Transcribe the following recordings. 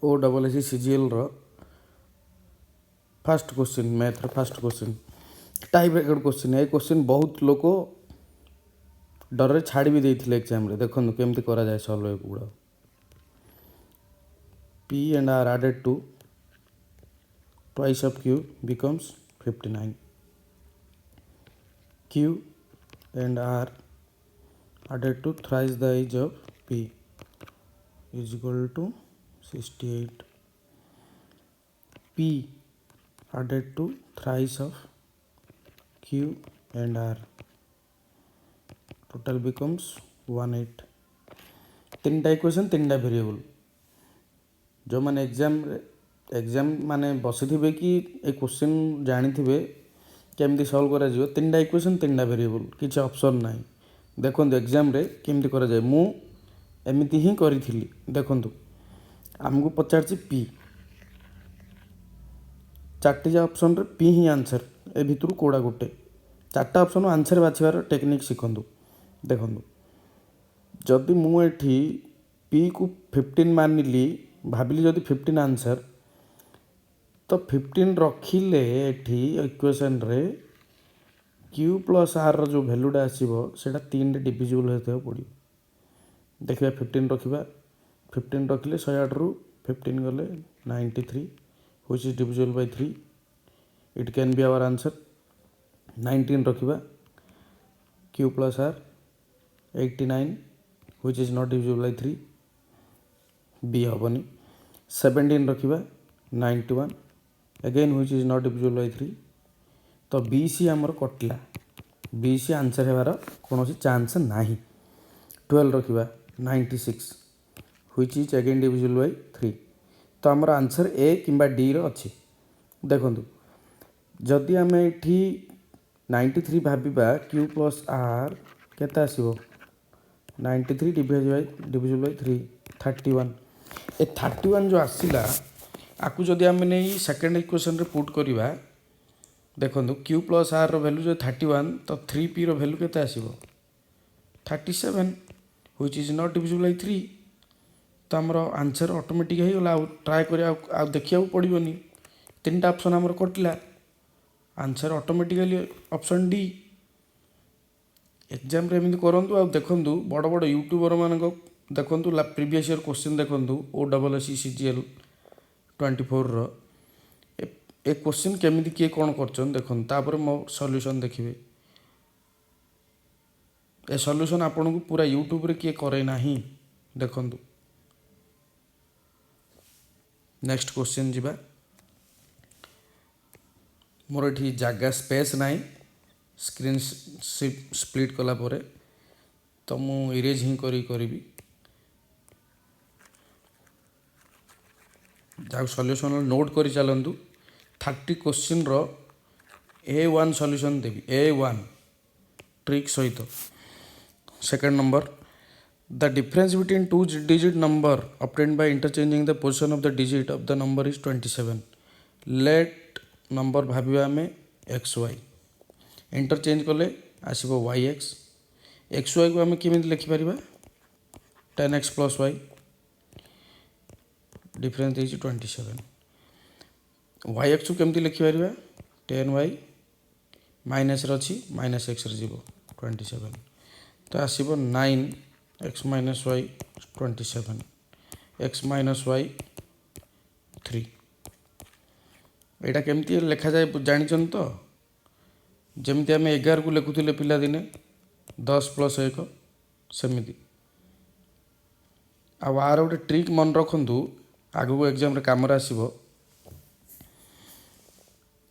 ओ double S C G L first question मैथ्र first question tie breaker question ये question बहुत लोग डर छाड़ भी देते एग्जाम देखो केमती कराए solve एगुड़ा P and R added to twice of Q becomes 59. Q and R added to thrice the age of P is equal to 68. P added to thrice of Q and R total becomes 18. तीन equation तीन variable जो मैंने exam माने बसी थे कि ए question जानी थे केमती सॉल्व करा जियो तीन इक्वेशन तीन वेरिएबल किसी ऑप्शन ना देखो एग्जाम रे केमती करा जाए मु एमती ही करी देखो आमको पचार पी चार्टी ऑप्शन रे पी ही आंसर ए भितर कोड़ा गोटे चार्टा ऑप्शन आंसर बाछिबार टेक्निक शिखु देखो जदि मुझे पी को 15 मानिली भाविली जदि 15 आंसर तो 15 रखिले एठी इक्वेशन रे Q प्लस R रो जो वैल्यूटा आसीबो सेटा 3 रे डिविजिबल होते पड़ो देखिए 15 रखिबा 15 रखिले 108 रु 15 गले 93 which is divisible by 3 it can be our answer 19 रखिबा Q plus R 89 which is not divisible by 3 बी हेनी 17 रखिबा 91 again which is not divisible by 3 तो बी सी आमर कटला बी सी आंसर हेबार कौन चांस नाही 12 रखिबा 96 which is again divisible by 3 तो आमर आंसर ए किंबा डी रो अछि देखो जदि आम ये 93 भाविबा Q प्लस R केते आसीबो 93 डिविजिबल बाय 3 31 ए 31 जो आसला आपको जदि आम नहीं सेकेंड इक्वेशन रे पुट करवा देखो Q प्लस R रो वैल्यू जो 31 तो 3P रो वैल्यू केते आसीबो 37 which is not divisible by 3 तो आमर आंसर ऑटोमेटिक हो गला ट्राए कर देखिया पड़ोनी तीन ऑप्शन आमर कटला answer automatically option D exam रे एमती करंतु आ देखंतु बड़ बड़ यूट्यूबर मानक देखंतु प्रीवियस ईयर क्वेश्चन देखंतु O double S C G L 24 रो ए क्वेश्चन केमिति किए कौन करछन देखंतु तापर मो सॉल्यूशन देखिबे ए सॉल्यूशन आपन को पूरा यूट्यूब रे किए करे नाही देखंतु नेक्स्ट क्वेश्चन जिबा मोर एठी जागा स्पेस नाही स्क्रीन स्प्लिट कला परे तो मु इरेज ही करी जाक सॉल्यूशन नोट करी चलंतु 30 क्वेश्चन रो A1 सॉल्यूशन देबी A1 ट्रिक सहित second number the difference between two digit number obtained by interchanging the position of the digit of the number is 27 let number भाविबा आमे XY इंटरचेंज कले आसीबो YX XY को आमे केमिति लिखि परिबा 10x plus y difference is 27 YX को केमिति लिखि परिबा 10y माइनस रछि माइनस x रे जीवो 27 तो आसीबो 9x minus y 27 x minus y 3 एटा केमती लिखा जाए जानी तो जमती आम 11 को लिखुले पिला दिने 10 प्लस 1 सेमिति आर गोटे ट्रिक मन रखु आगु को एग्जाम रे काम आसो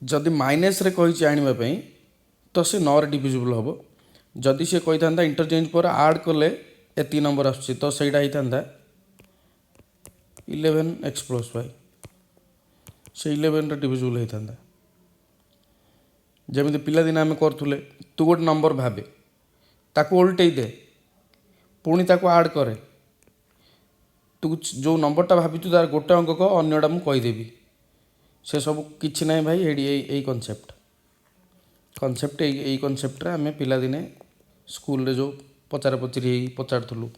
जदि माइनस रे कही आने तो सी 9 डिविजिबल हम जदि सी कही था इंटरचेंज पर आड कले एति नंबर आसुची तो सहीटा होता 11x प्लस y से 11 डिविजिबल होता जमी पिलादिन आम करूँ तू गोटे नंबर भावे ताको उल्टे दे पुणी ताको आड करे तू जो नंबरटा भावी तू तार गोटे अंक कह अन्यटा मुझे कहीदेवी से सब किसी ना भाई यही कनसेप्ट यही कनसेप्ट आम पिलादिने स्कूल रे जो पचार पचरी पचारूँ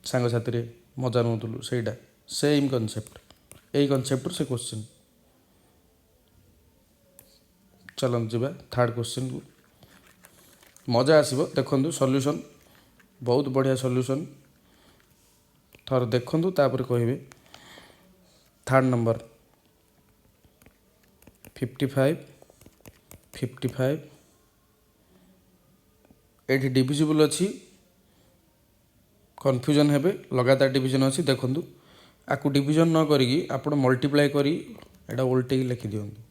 सांग साथी मजा नौलु सेम कनसेप्ट यही कनसेप्ट से क्वेश्चन। चलते जावा थर्ड क्वेश्चन को, मजा आसो देखु सल्यूशन बहुत बढ़िया सल्यूशन थर देखु तापर कहे। थर्ड नंबर 55 55 ये डिविजिबल अच्छी कन्फ्यूजन हेबे लगातार डिविजन अच्छी देखु आपको डिविजन न करी आपण मल्टीप्लाई करी एटा उल्टे लिखि दियंतु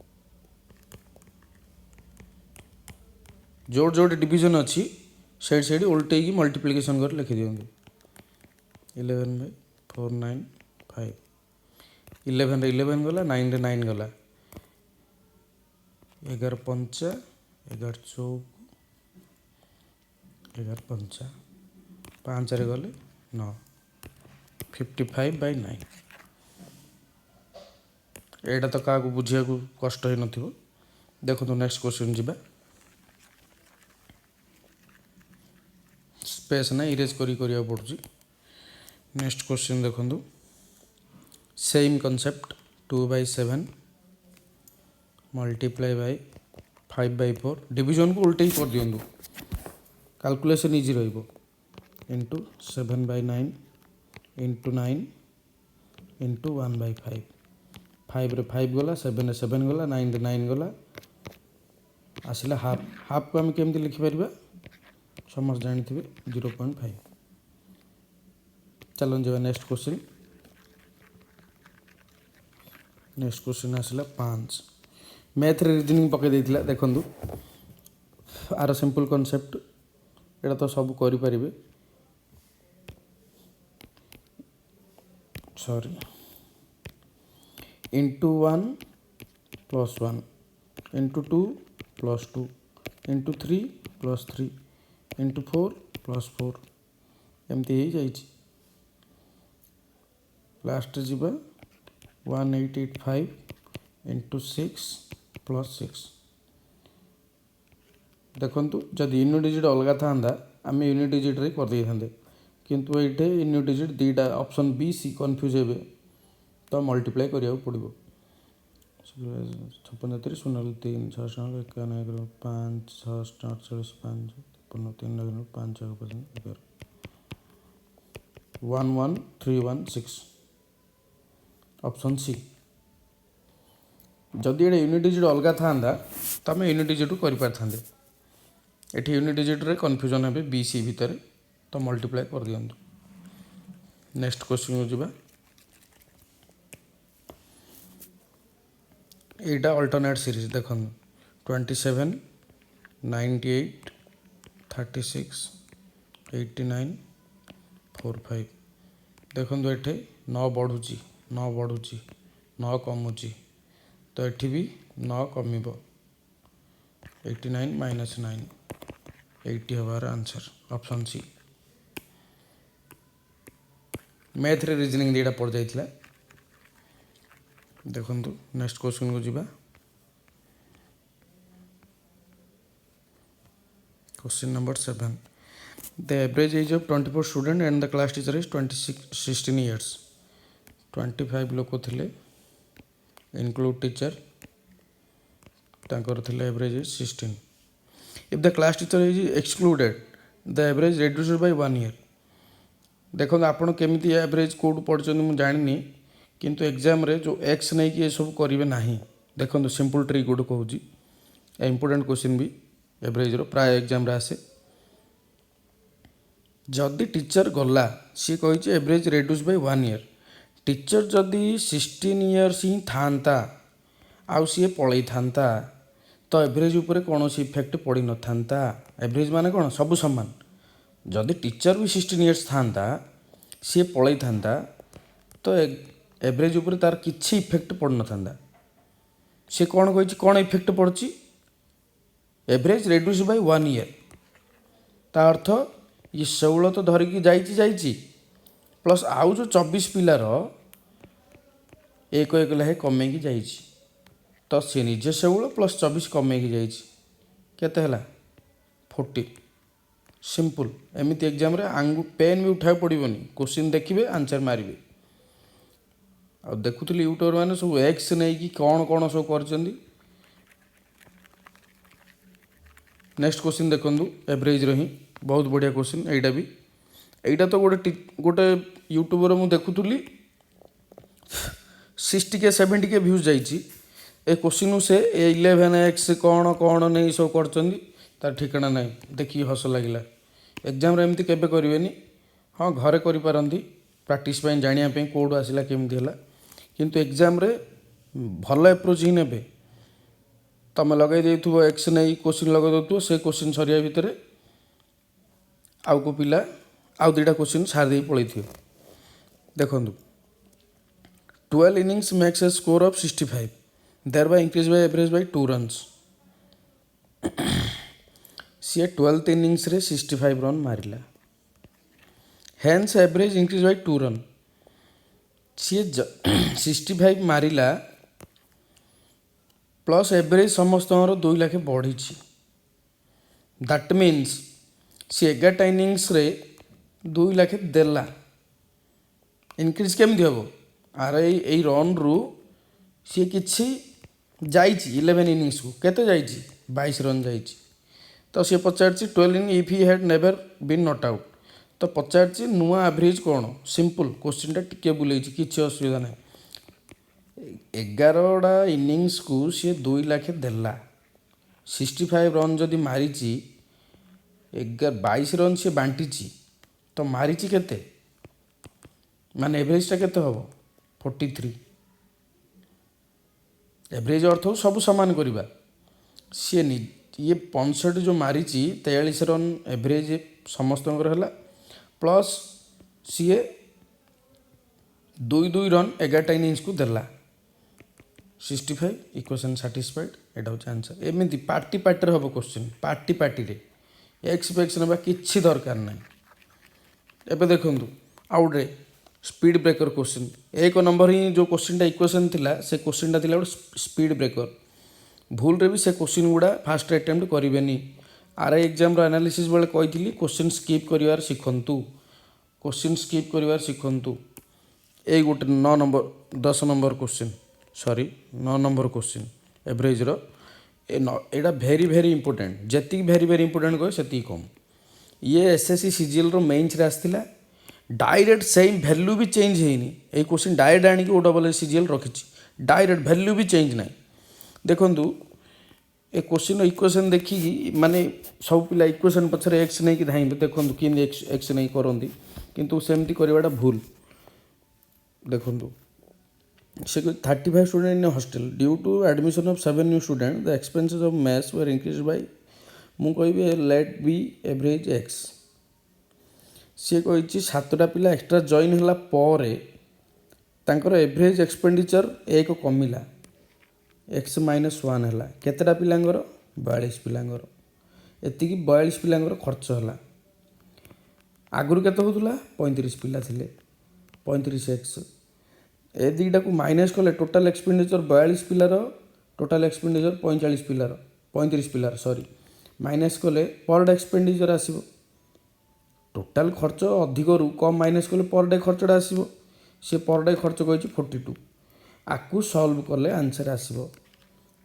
जोड़ जोड़ डिविजन अच्छी साइड साइड उल्टे मल्टीप्लिकेशन कर लिखि दियंतु 11/495 11 रे 11 गला 9 रे 9 गला 11 पंचा 11 चौक 11 पंचा 5 रे गले 9 55/9 एटा तो क्या बुझिया को कष्ट ही नथिबो। देखो नेक्स्ट क्वेश्चन जीवा स्पेस ना इरेज करिया पड़ुची। नेक्स्ट क्वेश्चन देखो same concept 2/7 multiply by 5/4 division को उल्टे ही कर दियंतु कैलकुलेशन इजी रहिबो इंटू 7/9 इंटू 9 इंटू 1/5 5 रे 5 गला 7 रे 7 गला 9 रे 9 गला आसला हाफ हाफ को आम केमती लिखिपर समस्त जानी 0.5। चलो जब नेक्स्ट क्वेश्चन। नेक्स्ट क्वेश्चन आसला 5 मैथ रीजनिंग पकई देथिला देखंतु आर सिंपल कॉन्सेप्ट एटा तो सब करि परिबे sorry into 1 plus 1 into 2 plus 2 into 3 plus 3 into 4 plus 4 एमती ही जाइए लास्ट जीवा 1885 इंटू 6 प्लस 6 देखु जब यूनिट डिजिट अलग था आम यूनिट डिजिट रे कर दे था किंतु ये यूनिट डिजिट दीटा ऑप्शन बी सी कन्फ्यूज हे तो मल्टीप्लाई करिया पड़ो 56 0 3 6 51 5 6 48 5 53 5 11 11316 ऑप्शन सी जदि ये यूनिट डिजिट अलग था तो आम यूनिट डिजिट कर पारे ये यूनिट डिजिट रे कन्फ्यूजन हे बी सी भितर तो मल्टीप्लाई कर दियंतु। नेक्स्ट क्वेश्चन को जीवा एटा अल्टरनेट सीरीज देखो 27 98 36 89 45 देखो ये 9 बढ़ुची 9 बढ़ुची 9 कमुची तो ये भी 9 कमिब 89 माइनस 9 80 हमार आंसर ऑप्शन सी। मैथ रे रीजनिंग दीटा पड़ जाइए देखो नेक्स्ट क्वेश्चन को जीवा question number 7 the average age of 24 student and the class teacher is 16 years 25 लोक थे इनक्लूड टीचर तांकर थे average is 16 if the class teacher is excluded the average reduce by 1 year देखो आपड़ केमी एवरेज कौट पढ़ते मुझे जानी किंतु एग्जाम रे जो एक्स नहीं कि ये सब करेंगे ना देखो सिंपल ट्रिक गोटे कहूँ इंपोर्टेंट क्वेश्चन भी एवरेज रो प्राय एग्जाम रे आसे जदि टीचर गला सी कही average reduce by 1 year teacher जदि 16 इयर्स ही था आउ सी पलई था तो एवरेज उपर कौन इफेक्ट पड़ न था एवरेज माने कौन सब सामान जदि टीचर भी 16 इयर्स था सी पलई था तो एवरेज उपर तार किसी इफेक्ट पड़ न था सी कौन कही कौन इफेक्ट पड़ी एवरेज रिड्यूस बाय 1 ईयर ता अर्थ ये 16 तो धरिकी जाइए प्लस आउ जो 24 पिलार एक एक लाहे कमेकी जाइए तो सी निजे 16 प्लस 24 कमेकी जाइए 40 सिंपल एमती एग्जाम रे आंगु पेन भी उठा पड़ोनी क्वेश्चन देखिए आंसर मारे ଆଉ ଦେଖୁଥିଲି ୟୁଟ୍ୟୁବର ମାନେ ସବୁ ଏକ୍ସ ନେଇକି କ'ଣ ସବୁ କରିଛନ୍ତି। ନେକ୍ସଟ କ୍ୱେଶ୍ଚିନ୍ ଦେଖନ୍ତୁ ଏଭରେଜ୍ର ହିଁ ବହୁତ ବଢ଼ିଆ କ୍ୱେଶ୍ଚିନ୍ ଏଇଟା ବି। ଏଇଟା ତ ଗୋଟେ ୟୁଟ୍ୟୁବର ମୁଁ ଦେଖୁଥିଲି 60K 70K ଭ୍ୟୁଜ୍ ଯାଇଛି। ଏ କ୍ୱେଶ୍ଚିନ୍ରୁ ସେ 11x କ'ଣ ନେଇ ସବୁ କରିଛନ୍ତି ତାର ଠିକଣା ନାହିଁ। ଦେଖିକି ହସ ଲାଗିଲା। ଏକ୍ଜାମ୍ରେ ଏମିତି କେବେ କରିବେନି। ହଁ ଘରେ କରିପାରନ୍ତି ପ୍ରାକ୍ଟିସ୍ ପାଇଁ, ଜାଣିବା ପାଇଁ କେଉଁଠୁ ଆସିଲା କେମିତି ହେଲା, କିନ୍ତୁ ଏକ୍ଜାମ୍ରେ ଭଲ ଆପ୍ରୋଚ୍ ହିଁ ନେବେ। ତୁମେ ଲଗାଇ ଦେଇଥିବ ଏକ୍ସ ନେଇ କ୍ୱେଶ୍ଚିନ୍ ଲଗାଇ ଦେଉଥିବ, ସେ କ୍ୱେଶ୍ଚିନ୍ ସରିବା ଭିତରେ ଆଉ କେଉଁ ପିଲା ଆଉ ଦୁଇଟା କ୍ୱେଶ୍ଚିନ୍ ସାରି ଦେଇ ପଳେଇଥିବ। ଦେଖନ୍ତୁ 12 innings makes a score of 65, thereby increase by average by 2 runs। ସିଏ 12th ଇନିଂସରେ 65 ରନ୍ ମାରିଲା, hence average increase Bai 2 run. ସିଏ 65 ମାରିଲା ପ୍ଲସ୍ ଏଭରେଜ ସମସ୍ତଙ୍କର 2 ଲେଖେ ବଢ଼ିଛି। ଦ୍ୟାଟ୍ ମିନ୍ସ ସିଏ 11ଟା ଇନିଂସରେ 2 ଲେଖେ ଦେଲା। ଇନକ୍ରିଜ୍ କେମିତି ହେବ? ଆର ଏଇ ରନ୍ରୁ ସିଏ କିଛି ଯାଇଛି 11 ଇନିଂସକୁ, କେତେ ଯାଇଛି? 22 ରନ୍ ଯାଇଛି। ତ ସିଏ ପଚାରିଛି 12 in if he had never been not out. ତ ପଚାରିଛି ନୂଆ ଆଭରେଜ୍ କ'ଣ? ସିମ୍ପଲ୍ କ୍ୱେଶ୍ଚିନ୍ଟା ଟିକେ ବୁଲେଇଛି, କିଛି ଅସୁବିଧା ନାହିଁ। 11ଟା ଇନିଂସକୁ ସିଏ 2 ଲେଖେ ଦେଲା। 65 ରନ୍ ଯଦି ମାରିଛି, 22 ରନ୍ ସିଏ ବାଣ୍ଟିଛି, ତ ମାରିଛି କେତେ? ମାନେ ଏଭରେଜଟା କେତେ ହେବ? 43। ଏଭରେଜ ଅର୍ଥ ସବୁ ସମାନ କରିବା। ସିଏ ଇଏ 65 ଯେଉଁ ମାରିଛି, 43 ରନ୍ ଏଭରେଜ ସମସ୍ତଙ୍କର ହେଲା, ପ୍ଲସ୍ ସିଏ 2 ରନ୍ 11ଟା ଇନିଂସକୁ ଦେଲା। 65 ଇକ୍ୱେସନ୍ ସାଟିସ୍ଫାଇଡ୍। ଏଇଟା ହେଉଛି ଆନ୍ସର୍। ଏମିତି ପାର୍ଟିରେ ହେବ କ୍ୱେଶ୍ଚିନ୍, ପାର୍ଟିରେ ଏକ୍ସ ନେବା କିଛି ଦରକାର ନାହିଁ। ଏବେ ଦେଖନ୍ତୁ ଆଉ ଗୋଟେ ସ୍ପିଡ୍ ବ୍ରେକର କ୍ୱେଶ୍ଚିନ୍। 1 ନମ୍ବର ହିଁ ଯେଉଁ କ୍ୱେଶ୍ଚିନ୍ଟା ଇକ୍ୱେସନ୍ ଥିଲା, ସେ କ୍ୱେଶ୍ଚିନ୍ଟା ଥିଲା ଗୋଟେ ସ୍ପିଡ୍ ବ୍ରେକର। ଭୁଲରେ ବି ସେ କ୍ୱେଶ୍ଚିନ୍ ଗୁଡ଼ା ଫାଷ୍ଟ ଆଟେମ୍ପ୍ଟ କରିବେନି। ଆର୍ଆଇ ଏକ୍ଜାମ୍ର ଆନାଲିସିସ୍ ବେଳେ କହିଥିଲି କ୍ୱେଶ୍ଚିନ୍ ସ୍କିପ୍ କରିବାର ଶିଖନ୍ତୁ, କ୍ୱେଶ୍ଚିନ୍ ସ୍କିପ୍ କରିବାର ଶିଖନ୍ତୁ। ଏଇ ଗୋଟେ 10 ନମ୍ବର କ୍ୱେଶ୍ଚିନ୍, 9 ନମ୍ବର କ୍ୱେଶ୍ଚିନ୍ ଏଭରେଜ୍ର। ଏଇଟା ଭେରି ଇମ୍ପୋର୍ଟାଣ୍ଟ। ଯେତିକି ଭେରି ଇମ୍ପୋର୍ଟାଣ୍ଟ କହେ ସେତିକି କମ୍। ଇଏ ଏସ୍ଏସ୍ସି ସିଜିଏଲ୍ର ମେନ୍ସରେ ଆସିଥିଲା। ଡାଇରେକ୍ଟ ସେମ୍ ଭ୍ୟାଲ୍ୟୁ ବି ଚେଞ୍ଜ ହେଇନି। ଏଇ କ୍ୱେଶ୍ଚିନ୍ ଡାଇରେକ୍ଟ ଆଣିକି OSSCGL ରଖିଛି, ଡାଇରେକ୍ଟ ଭ୍ୟାଲ୍ୟୁ ବି ଚେଞ୍ଜ ନାହିଁ। ଦେଖନ୍ତୁ ଏ କ୍ୱେଶ୍ଚିନ୍ର ଇକ୍ୱେସନ୍ ଦେଖିକି, ମାନେ ସବୁ ପିଲା ଇକ୍ୱେସନ୍ ପଛରେ ଏକ୍ସ ନେଇକି ଧାଇଁବେ। ଦେଖନ୍ତୁ କେମିତି ଏକ୍ସ ନେଇ କରନ୍ତି, କିନ୍ତୁ ସେମିତି କରିବାଟା ଭୁଲ। ଦେଖନ୍ତୁ ସେ 35 student in hostel due to admission of 7 new student the expenses of mess were increase by, ମୁଁ କହିବି ଲେଟ୍ ବି ଏଭରେଜ ଏକ୍ସ। ସିଏ କହିଛି 7ଟା ପିଲା ଏକ୍ସଟ୍ରା ଜଏନ୍ ହେଲା ପରେ ତାଙ୍କର ଏଭରେଜ ଏକ୍ସପେଣ୍ଡିଚର 1 କମିଲା, x-1 ହେଲା। କେତେଟା ପିଲାଙ୍କର? 42 ପିଲାଙ୍କର। ଏତିକି 42 ପିଲାଙ୍କର ଖର୍ଚ୍ଚ ହେଲା। ଆଗରୁ କେତେ ହେଉଥିଲା? 35 ପିଲା ଥିଲେ, 35x। ଏ ଦୁଇଟାକୁ ମାଇନସ୍ କଲେ ଟୋଟାଲ୍ ଏକ୍ସପେଣ୍ଡିଚର 42 ପିଲାର, ଟୋଟାଲ୍ ଏକ୍ସପେଣ୍ଡିଚର 35 ପିଲାର ମାଇନସ୍ କଲେ ପର୍ ଡେ ଏକ୍ସପେଣ୍ଡିଚର ଆସିବ। ଟୋଟାଲ୍ ଖର୍ଚ୍ଚ ଅଧିକରୁ କମ୍ ମାଇନସ୍ କଲେ ପର୍ ଡେ ଖର୍ଚ୍ଚଟା ଆସିବ। ସେ ପର୍ ଡେ ଖର୍ଚ୍ଚ କହିଛି 42। ଆକୁ ସଲ୍ଭ କଲେ ଆନ୍ସର୍ ଆସିବ।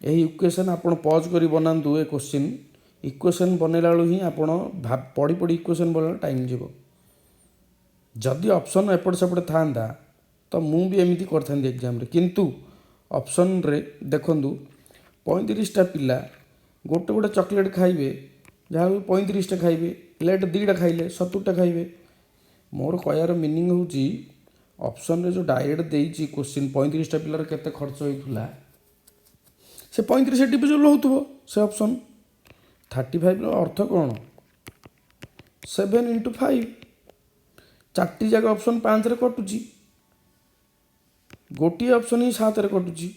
ଏହି ଇକ୍ୱେସନ୍ ଆପଣ ପଜ୍ କରି ବନାନ୍ତୁ। ଏ କ୍ୱେଶ୍ଚିନ୍ ଇକ୍ୱେସନ୍ ବନେଇଲା ବେଳୁ ହିଁ ଆପଣ ପଢ଼ି ଇକ୍ୱେସନ୍ ବନେଇଲା ଟାଇମ୍ ଯିବ। ଯଦି ଅପସନ୍ ଏପଟ ସେପଟ ଥାଆନ୍ତା ତ ମୁଁ ବି ଏମିତି କରିଥାନ୍ତି ଏକ୍ଜାମ୍ରେ, କିନ୍ତୁ ଅପସନ୍ରେ ଦେଖନ୍ତୁ 35ଟା ପିଲା ଗୋଟେ ଚକୋଲେଟ୍ ଖାଇବେ, ଯାହା ବି 35ଟା ଖାଇବେ, ପ୍ଲେଟ୍ 2ଟା ଖାଇଲେ 70ଟା ଖାଇବେ। ମୋର କହିବାର ମିନିଂ ହେଉଛି ଅପସନ୍ରେ ଯେଉଁ ଡାଇରେକ୍ଟ ଦେଇଛି କ୍ୱେଶ୍ଚିନ୍ 35ଟା ପିଲାର କେତେ ଖର୍ଚ୍ଚ ହେଇଥିଲା, ସେ 35 ଡିଭିଜନ୍ ହେଉଥିବ ସେ ଅପସନ୍। 35ର ଅର୍ଥ କ'ଣ? 7 × 5। 4ଟି ଯାକ ଅପସନ୍ 5ରେ କଟୁଛି, ଗୋଟିଏ ଅପସନ୍ ହିଁ 7ରେ କଟୁଛି,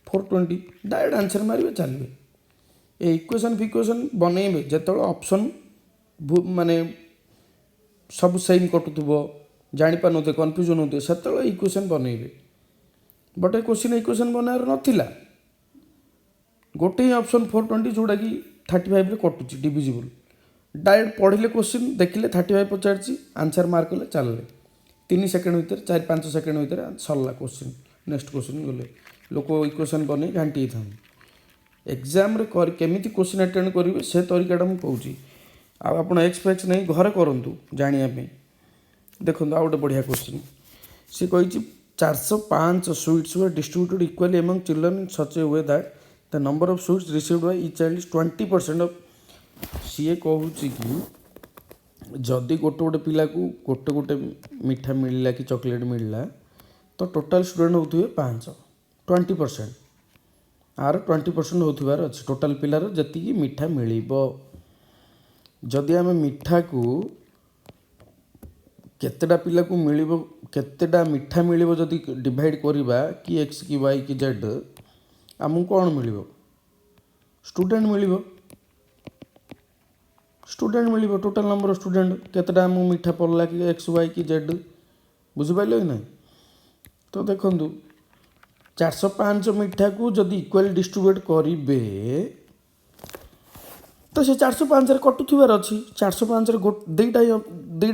420। ଡାଇରେକ୍ଟ ଆନ୍ସର୍ ମାରିବେ, ଚାଲିବେ। ଏ ଇକ୍ୱେସନ୍ ବନେଇବେ ଯେତେବେଳେ ଅପସନ୍ ମାନେ ସବୁ ସେମ୍ କଟୁଥିବ, ଜାଣିପାରୁନଥିବେ, କନଫ୍ୟୁଜନ୍ ହେଉଥିବେ, ସେତେବେଳେ ଇକ୍ୱେସନ୍ ବନେଇବେ। ବଟ୍ ଏ ଇକ୍ୱେସନ୍ ବନେଇବାର ନଥିଲା। ଗୋଟେ ହିଁ ଅପସନ୍ 420 ଯେଉଁଟାକି 35ରେ କଟୁଛି, ଡିଭିଜିବୁଲ୍। ଡାଇରେକ୍ଟ ପଢ଼ିଲେ କ୍ୱେଶ୍ଚିନ୍, ଦେଖିଲେ 35 ପଚାରିଛି, ଆନ୍ସର୍ ମାର୍କ କଲେ, ଚାଲିଲେ। 3 ସେକେଣ୍ଡ ଭିତରେ, 4-5 ସେକେଣ୍ଡ ଭିତରେ ସରିଲା କ୍ୱେଶ୍ଚିନ୍। नेक्स्ट क्वेश्चन गले लोक इक्वेशन बन घाटी था एग्जाम केमी क्वेश्चन अटेंड करेंगे से तरीकाटा मुझे कौची आप एक्सपेक्ट नहीं घरे करूँ जानापी देखो आ गए बढ़िया क्वेश्चन सी कही 405 sweets were distributed equally among children in such a way that the number of sweets received by each child is 20% of सी कहूँ कि जदि गोटे गोटे पिला को गोटे गोटे मिठा मिलला कि चॉकलेट मिलला तो टोटाल स्टूडेंट होते 5 20% आर 20% होथिबार अछि टोटाल पिलार जति मिठा मिलिबो जदि आम मिठा को केतेटा पिला को मिलिबो केतेटा मिठा मिलिबो जदि डिवाइड करिबा कि एक्स कि वाई कि जेड आमको कौन मिलिबो स्टूडेंट मिलिबो स्टूडेंट मिलिबो टोटाल नंबर ऑफ स्टूडेंट केतेटा आमको मिठा पड़ला कि एक्स वाई कि जेड बुझिपाइल कि नहीं तो देखंतु 405 मिठा को जदि इक्वल डिस्ट्रीब्यूट करेंगे तो से 405 कटुथार अच्छी 405 दुईटा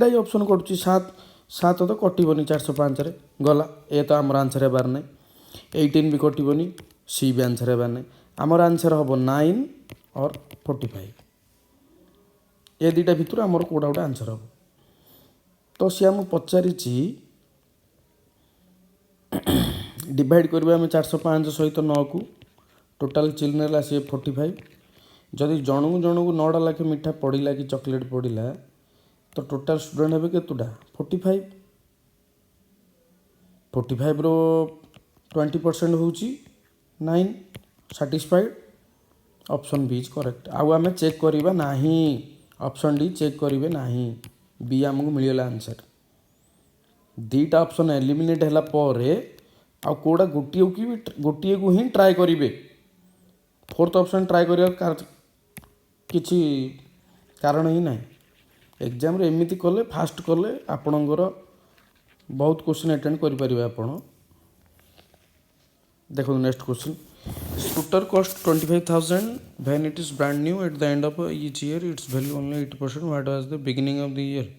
ही ऑप्शन कटुची 7 तो कटोनी 405 गला ए तो आमर आंसर हेबार ना 18 भी कटोनी सी भी आंसर हेबार ना आमर आंसर हम 9 और 45 ए दुईटा भितर आमर कौटा गोटे आंसर हम तो सी आम पचारि डिवाइड करेंगे आम 405 सहित 9 को टोटाल चिल्ड्रेन आसे 45 जदि जनकू जनकू 9टा लाखे मिठा पड़ा कि चॉकलेट पड़ा तो टोटाल स्टूडेंट हे केतुटा 45 45 रो 20% हूँ 9 satisfied option B is correct आउ आम चेक करवा ना ऑप्शन डी चेक करेंगे ना बी आमको मिलगला आंसर दीटा ऑप्शन एलिमिनेट है आउ कौटा गोटे को ही ट्राए करेंगे फोर्थ ऑप्शन ट्राए कर किसी कारण ही ना एग्जाम रे एमती कले फास्ट कले आपणकर बहुत क्वेश्चन अटेंड करेंगे आप देखो next question scooter cost 25,000 when it is brand new at the end of each year it's value only 80% what was the beginning of the year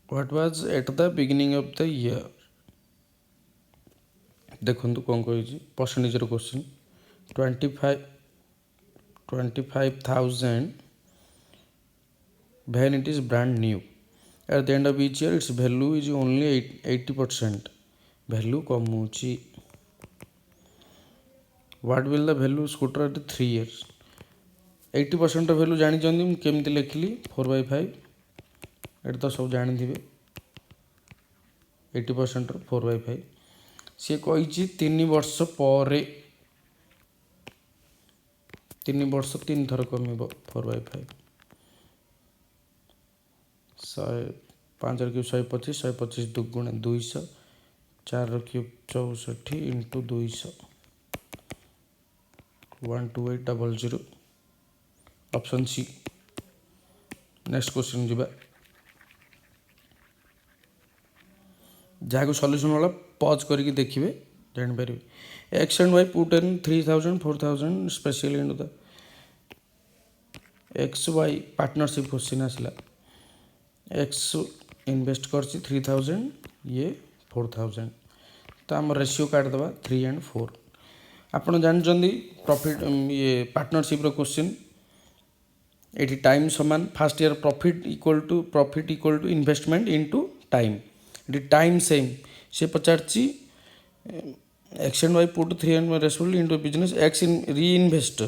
what was at the beginning of the year देखो कौन कही percentage question 25,000 when it is brand new at the end of each year its value is only 80% value कमुची what will the value scooter at 3 years 80% value जानी केमती लिखली 4/5 eight तो सब जानी थे 80% 4/5 सी कही 3 वर्ष पर 3 वर्ष 3 थर कमिब 4/5 5 क्यूब 125 125 दुगुणे 200 4 cube 64 into 200 12800 option C next question जी जहाँ को सॉल्यूशन वाला पॉज करके देखिए जापर X and Y put in 3000 4000 specially into the X Y partnership question आसला एक्स इन्वेस्ट कर 3000 ये 4000 तो आम रेशियो काटिदेवा 3 and 4 आपड़ जानते प्रॉफिट ये पार्टनरशिप क्वेश्चन ये टाइम समान first year profit equal to investment into time ये टाइम सेम से पचार x and Y put 3 and respectively into business x in reinvest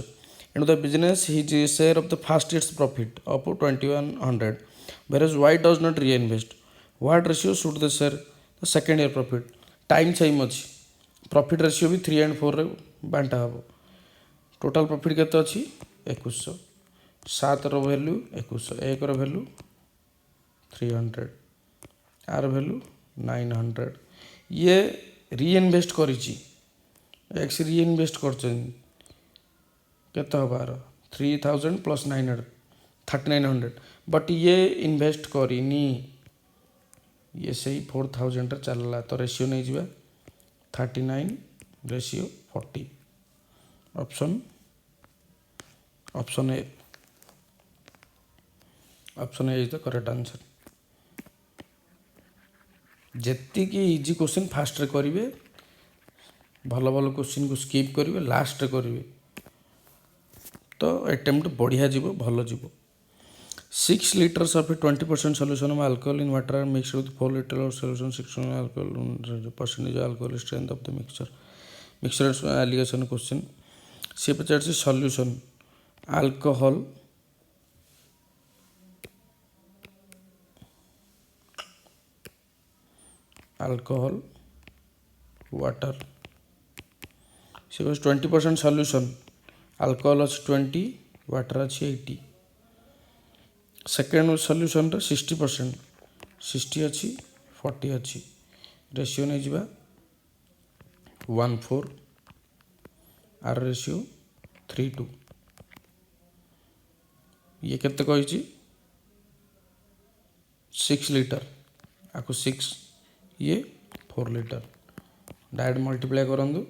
into the business his share of the first year's profit of 2100 whereas y does not reinvest what ratio should the share the second year profit time same अछि profit ratio भी 3 and 4 रे बांटा हबो total profit केते अछि 2100 7 रो value 2100 1 रो value 300 आर वैल्यू 900 ये रीइन्वेस्ट करिछि एक्स रीइन्वेस्ट करछन केते हबार 3000 प्लस 900 3900 बट ये इन्वेस्ट करिनी ये सही 4000 चलला तो रेशियो नहीं जीवा 39 ratio 40 option A is the correct answer जेति की इजी क्वेश्चन फास्ट रे करिवे भल भल क्वेश्चन को स्किप करेंगे लास्ट करेंगे तो अटेम्प्ट बढ़िया जीव भल जीव 6 liters of a 20% solution of alcohol in water are mixed with 4 liters of solution 6 alcohol percentage of alcohol strength of the mixture allegation question सी पचार सॉल्यूशन अल्कोहल वाटर सी 20% सॉल्यूशन अल्कोहल अच्छे 20 वाटर अच्छी 80 second solution 60% 60 अच्छी 40 अच्छी ratio नहीं जावा 1:4 are ratio 3:2 ये केते कही 6 लीटर आपको 6 ये 4 लीटर डायरेक्ट मल्टीप्लाई करंदु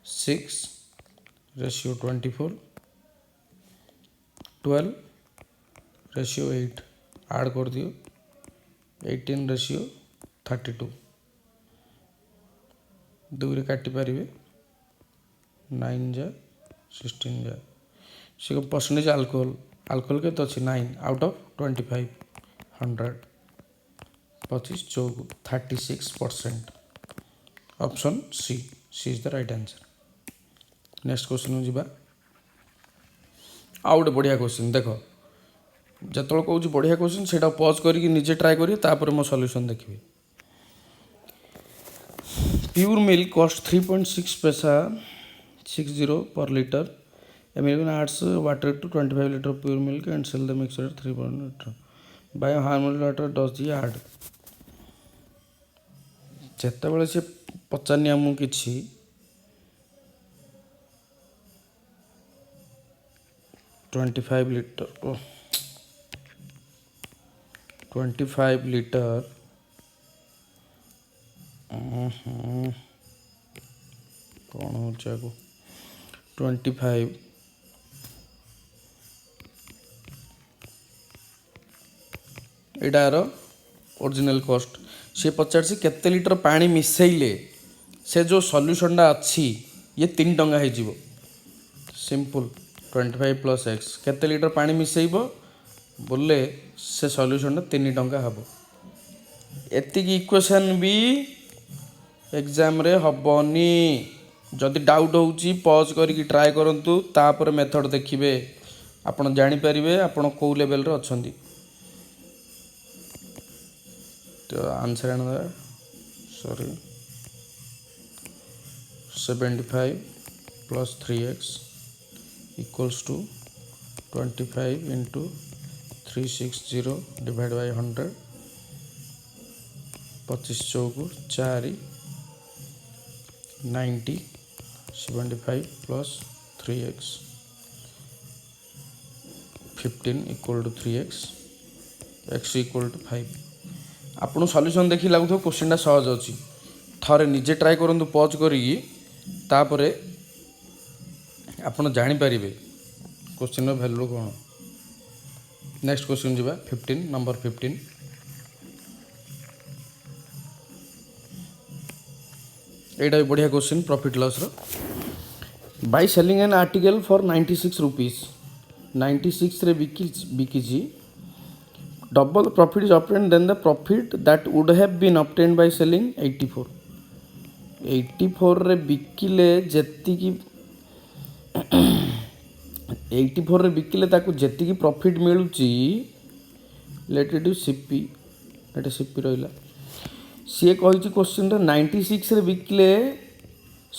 6 रेशियो 24 12 रेशियो 8 ऐड कर दियो 18 रेशियो 32 दूरी काटी पारे 9 जा 16 जा सी परसेंटेज अल्कोहल के अच्छे 9 आउट ऑफ 25 100 25 चौक 36% option C is the right answer next question जी आउ गोटे बढ़िया क्वेश्चन देख जो कौच बढ़िया क्वेश्चन से पज करके निजे ट्राए करेंगे मो सॉल्यूशन देखिए प्योर मिल्क कॉस्ट 3.6 पैसा 60 पर litre American adds water to 25 liter of pure milk and sell the mixture at 3 liter by how much water does he add ଯେତେବେଳେ ସେ ପଚାରନି ଆମକୁ କିଛି 25 लीटर 25 लीटर कौन हो 25 एटार ओरिजिनल कॉस्ट से पचार से केते लीटर पानी मिसैले से जो सॉल्यूशन अच्छी ये 3 टंका हो सिंपल 25 + x केते लीटर पानी मिसैब बोले से सॉल्यूशन 3 टंका हम एतिक इक्वेशन भी एग्जाम रे हबनी जदि डाउट होउची पॉज करके ट्राए करंतु तापर मेथड देखिबे आपण जानि परिबे आपण को लेवल रे अछंती तो answer and sorry 75 + 3x equals to 25 into 360 divided by 100 25 Chowk 4 90 75 + 3x 15 equal to 3x x equal to 5 आपन सॉल्यूशन देखि लागु क्वेश्चन सहज अच्छी थरे निजे ट्राए करंतु पॉज करिकी तापरे आपन जानि परिबे क्वेश्चन वैल्यू कौन नेक्स्ट क्वेश्चन जी 15 नंबर 15 एटा बढ़िया क्वेश्चन प्रॉफिट लॉस रो by selling an article for 96 rupees 96 रे बिकी double profit is obtained then the profit that would have been obtained by selling 84 84 रे बिकिले जेति की 84 रे बिकिले ताकू जेति की profit मिलुची let it CP Etah CP रहिला सी कहि क्वेश्चन रे 96 रे बिकिले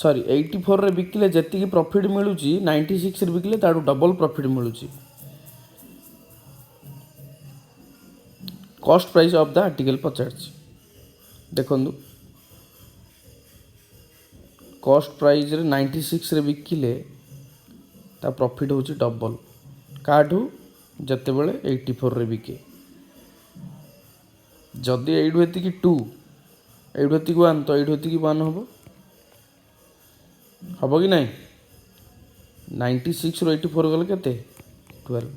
सॉरी 84 रे बिकिले जेति की प्रॉफिट मिलुची 96 रे बिकिले ताडू डबल प्रॉफिट मिलुची cost price of the article पचार देखु कॉस्ट प्राइस रे 96 रे बिकिले ता प्रॉफिट होची डबल काठू जते बेले 84 रे बिके जदि एडु हेती की 2 एडु हेती की 1 तो एडु हेती की 1 हबो कि नहीं 96 रो 84 गले केते 12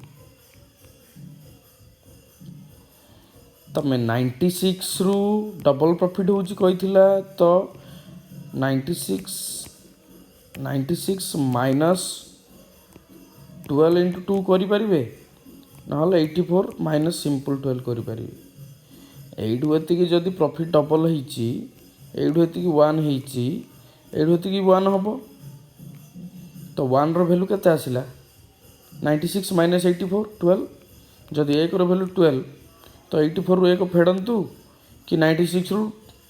तमें 96 रु डबल प्रॉफिट होची कहिथिला तो 96 ମାଇନସ୍ 12 into 2 କରିପାରିବେ, ନହେଲେ 84 ମାଇନସ୍ ସିମ୍ପଲ୍ 12 କରିପାରିବେ। ଏଇଠୁ ଏତିକି ଯଦି ପ୍ରଫିଟ୍ ଡବଲ୍ ହେଇଛି, ଏଇଠୁ ଏତିକି 1 ହେଇଛି, ଏଇଠୁ ଏତିକି 1 ହେବ, ତ 1ର ଭ୍ୟାଲୁ କେତେ ଆସିଲା? 96 ମାଇନସ୍ 84 12। ଯଦି 1ର ଭ୍ୟାଲୁ 12, ତ 84ରୁ 1 ଫେଡ଼ନ୍ତୁ କି 96ରୁ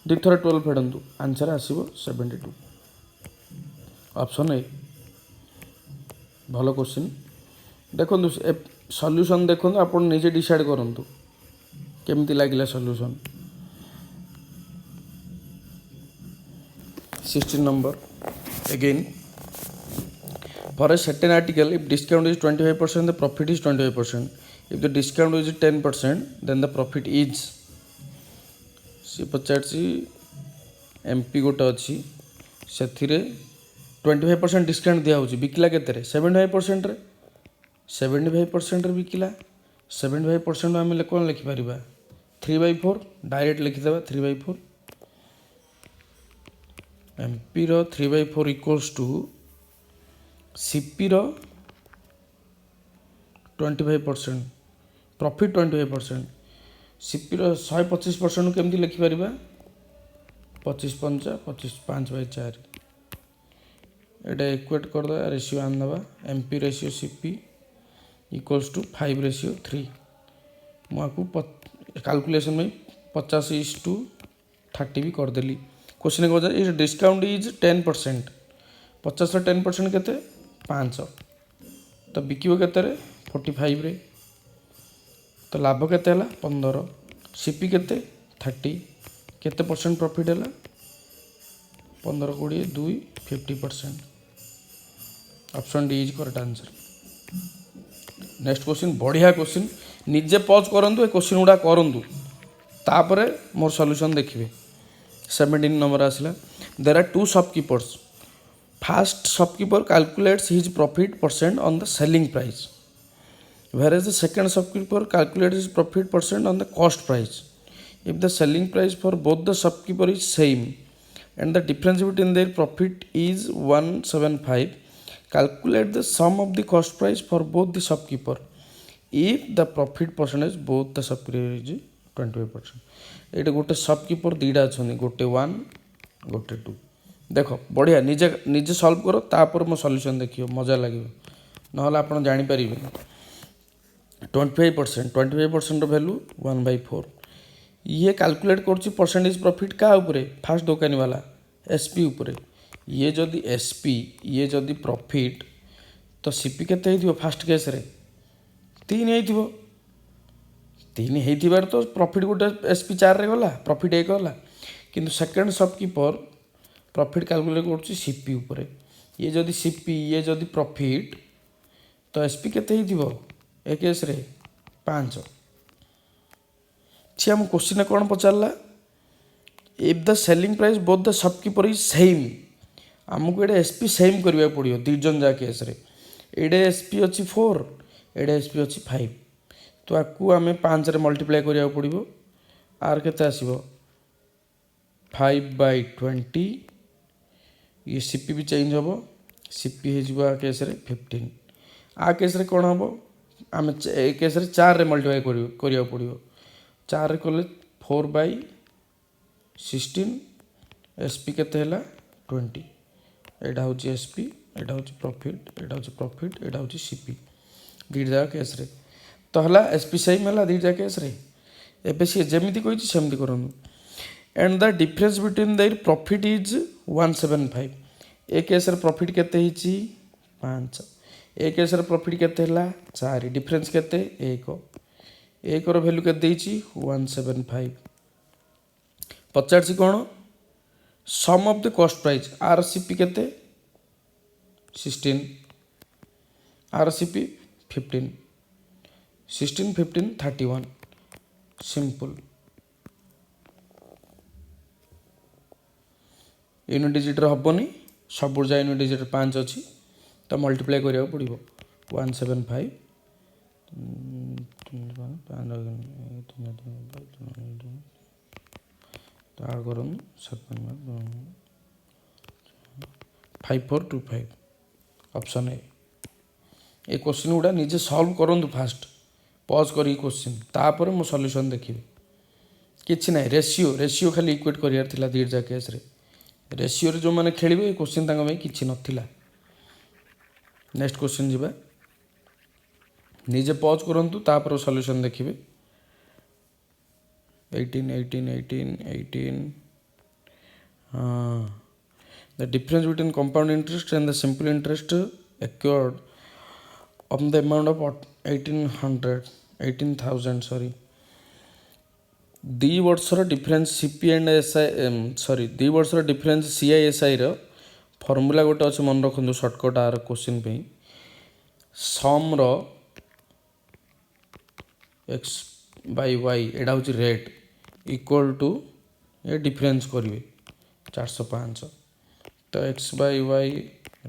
2 ଥର 12 ଫେଡ଼ନ୍ତୁ, ଆନ୍ସର୍ ଆସିବ 72। Option A. ଭଲ କ୍ୱେଶ୍ଚିନ୍। ଦେଖନ୍ତୁ ସଲ୍ୟୁସନ୍ ଦେଖନ୍ତୁ, ଆପଣ ନିଜେ ଡିସାଇଡ଼୍ କରନ୍ତୁ କେମିତି ଲାଗିଲା solution. 16 number again, for a certain article if discount is 25% the profit is 25%, if the discount is 10% then the profit is। सी पचासी एमपी गोटे अच्छी से 25% डिस्काउंट दिखाऊँ, बिकला के 75%, 75% बिकला। 75% आम कौन लिखिपर 3/4, डायरेक्ट लिखिदेवा 3/4। एमपी रो 3/4 इक्वल्स टू सीपी रो 25%, प्रॉफिट 25%। सीपी रो 125% केमती लिखिपर 25 5 25 5/4। एटा इक्वेट करदे रेशियो आनदे, MP ratio CP equals to 5/3। मुझे कैलकुलेशन में 50:30 भी करदेली। क्वेश्चन कह जाए डिस्काउंट इज 10%, 50 10% के 5, तो बिकिब के 45 रे, तो लाभ के 15, सीपी के 30, केते परसेंट प्रॉफिट है 15 20 2 50%। Option D is correct answer. Next question बढ़िया क्वेश्चन, निजे पॉज करंतु ए क्वेश्चन गुडा करंतु तापरे मोर सॉल्यूशन देखिए। 17 नंबर आसला, there are 2 shopkeepers, first shopkeeper calculates his profit percent on the selling price, whereas the second shopkeeper calculates his profit percent on the cost price. If the selling price for both the shopkeeper is same and the difference between their profit is 175, calculate the sum of the cost price for both the shopkeeper if the profit percentage both the shopkeeper is 25%। ये गोटे shopkeeper दुईटा अच्छा, गोटे 1 गोटे 2। देख बढ़िया, निजे निजे सल्व कर, तापर मो सल्यूशन देखिए, मजा लगे, ना आप जापर 25% वैल्यू 1/4। ये कैलकुलेट कर परसेंटेज प्रॉफिट क्या उपरे, फास्ट दुकानी वाला एसपी उपरे। ये जदि एसपी, ये जदि प्रॉफिट, तो सीपी केते हो फास्ट केस रे 3 हो, 3 हो तो प्रॉफिट गोटे एसपी 4 रे गला, प्रॉफिट 1 गला। किंतु सेकेंड शॉपकीपर प्रॉफिट कैलकुलेट कर सीपी उपरे। ये जदि सीपी, ये जदि प्रॉफिट, तो एसपी केते हो ए केस रे 5। सी आम क्वेश्चन कौन पचारा, if the selling price both the shopkeeper is same, आमको ये एसपी सेम करने पड़ो दुईजन जा केस रे। एडे एसपी अच्छी 4, एडे एसपी अच्छी 5, तो आपको आम 5 रे मल्टीप्लाई करा पड़ो। आर केते आसीबो 5/20, ये सीपी भी चेंज हम, सीपी हो केस रे 15। आ केस रे कौन हम, आम ए केस रे 4 रे मल्टीप्लाई करा पड़ो। 4 रे कले 4/16, एसपी केते 20। एटा हूँ एसपी, एटा हूँ प्रॉफिट, एटा हूँ प्रॉफिट, एटा हूँ सीपी, दुईट जाक केस रे। तो है एसपी सेम है दुईटा केस रे। एबे सी जमी कही सेमती करूँ। And the difference between their profit is 175। A case रे प्रॉफिट केते 5, ए केस रे प्रॉफिट केते 4, डिफरेंस केते 1, 1 रो वैल्यू केते 175। पचार कौन sum of the cost price, आरसीपी केते 16, आरसीपी 15, 16 15 31, सिंपल। यूनिट डिजिट हेनी, सब जा यूनिट डिजिट 5 अच्छी, तो मल्टीप्लाई करा पड़ो 175 कर 5425 ऑप्शन ए। ये क्वेश्चन गुड़ा निजे सॉल्व करूँ फास्ट पॉज करी क्वेश्चन तापर मो सॉल्यूशन देखिए किछि ना रेशियो खाली इक्वेट करियार थिला दीर्जा केस रे रेशियो रे जो माने खेलिबे क्वेश्चन तांगा में किछि नथिला। नेक्स्ट क्वेश्चन जीवा निजे पॉज करंतु तापर सॉल्यूशन देखिए 18 the difference between compound interest and the simple interest occurred on the amount of 18,000 sorry दी वर्षर difference CP and SI sorry दी वर्षर डिफरेन्स सीआईएसआई रो फॉर्मूला गोटे अच्छे मन रखु सर्टकट आर क्वेश्चन पे सम रो एक्स बाय वाई एटा हूँ रेट इक्वल टू ये डिफरेन्स करेंगे 405 तो x by y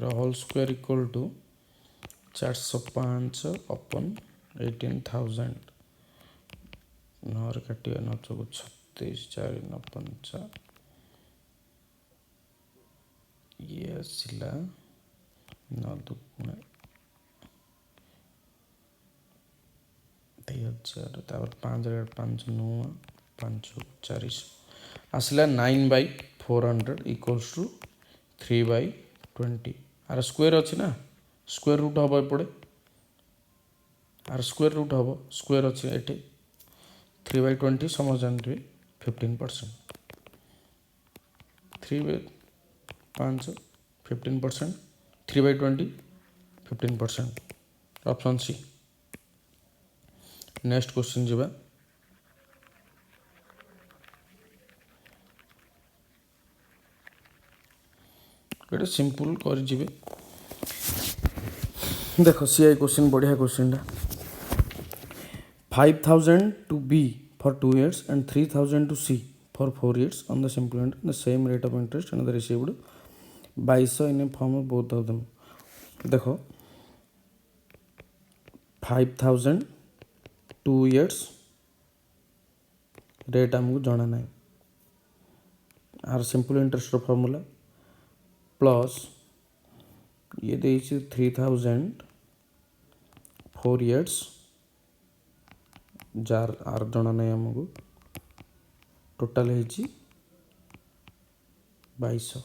whole square equal to 405 अपन 18,000 नर काटिया 9 चौक 36 4 9 5 ये आसला 9 दुगुणे 1000 तापर 5 5 9 5 400 आसला 9/400 इक्वल्स टू 3/20 आर स्क्वायर अच्छी ना स्क्वायर रूट हम एपटे आर स्क्वायर रूट हम स्क्वायर अच्छे ये 3/20 समझ जानते 15% 3/5 15% 3/20 15% ऑप्शन सी। नेक्स्ट क्वेश्चन जीवा ये सिंपल कर देखो सीआई क्वेश्चन बढ़िया question 5,000 to B for 2 years and 3,000 to C for 4 years on the simple and the same rate of interest and the received 2200 in a form of both of them. देखो 5,000 2 years rate आमको जाना ना R simple interest formula plus ये 3,000 4 years jar are जना नहीं आमको total है 2200